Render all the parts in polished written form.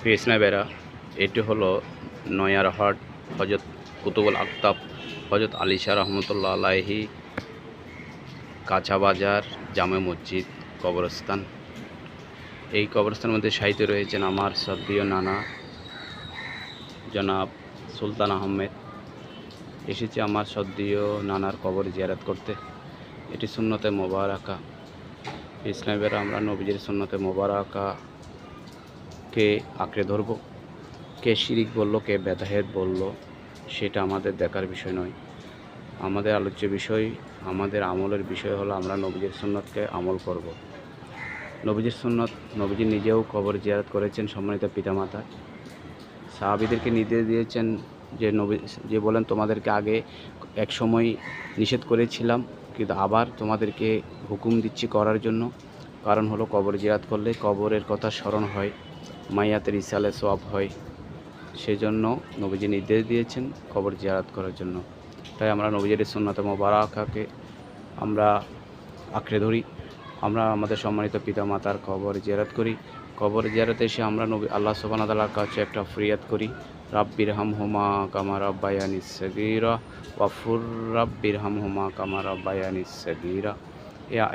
পেছনা বেড়া এটি হলো নয়ারহাট হজরত কুতুবুল আকতাব হজরত আলী শাহ রহমতুল্লাহ আলাইহি কাঁচা বাজার জামে মসজিদ কবরস্থান। এই কবরস্থানের মধ্যে সাহিত্য রয়েছেন আমার শ্রদ্ধেয় নানা জনাব সুলতান আহমেদ। এসেছে আমার শ্রদ্ধেয় নানার কবর জিয়ারত করতে। এটি সুন্নতে মোবারকা। পেছনা বেড়া আমরা নবীজির সুন্নতে মোবারকাকে আঁকড়ে ধরব। কে শিরিক বলল, কে বেদায়েত বলল, সেটা আমাদের দেখার বিষয় নয়। আমাদের আলোচ্য বিষয়, আমাদের আমলের বিষয় হলো আমরা নবীজির সুন্নতকে আমল করব। নবীজির সুন্নত, নবীজি নিজেও কবর জিয়ারত করেছেন সম্মানিত পিতামাতা। সাহাবীদেরকে নির্দেশ দিয়েছেন যে বলেন তোমাদেরকে আগে এক সময় নিষেধ করেছিলাম, কিন্তু আবার তোমাদেরকে হুকুম দিচ্ছি করার জন্য। কারণ হলো কবর জিয়ারত করলে কবরের কথা স্মরণ হয়, মাইয়াতের ইসালে সওয়াব হয়। সেজন্য নবীজি নির্দেশ দিয়েছেন কবর জিয়ারত করার জন্য। তাই আমরা নবীজির সুন্নতে মোবারকাকে আমরা আঁকড়ে ধরি। আমরা আমাদের সম্মানিত পিতামাতার কবর জিয়ারত করি। কবর জিয়ারতে এসে আমরা আল্লাহ সুবহানাহু ওয়া তাআলার কাছে একটা ফরিয়াদ করি, রাব্বির হামহুমা কামা রাব্বায়ানি সগীরা ওয়াগফির রাব্বির হামহুমা কামা রাব্বায়ানি সগীরা।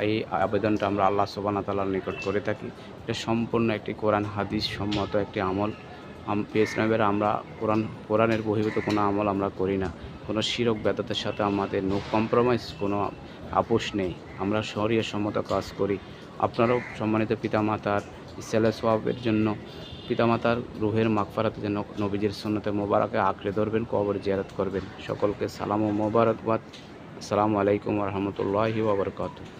এই আবেদনটা আমরা আল্লাহ সুবহানাহু ওয়া তাআলার নিকট করে থাকি। এটা সম্পূর্ণ একটি কোরআন হাদিস সম্মত একটি আমল। পেছনাবের আমরা কোরআনের বহির্ভূত কোনো আমল আমরা করি না। কোনো শিরক বেদাতের সাথে আমাদের নো কম্প্রোমাইজ, কোনো আপোষ নেই। আমরা শরীয়ত সম্মত কাজ করি। আপনারাও সম্মানিত পিতামাতার ইসলামের সওয়াবের জন্য, পিতামাতার রুহের মাগফিরাতের জন্য নবীজির সুন্নতে মোবারকে আঁকড়ে ধরবেন, কবর জিয়ারত করবেন। সকলকে সালাম ও মোবারকবাদ। আসসালামু আলাইকুম ওয়া রাহমাতুল্লাহি ওয়া বারাকাতুহু।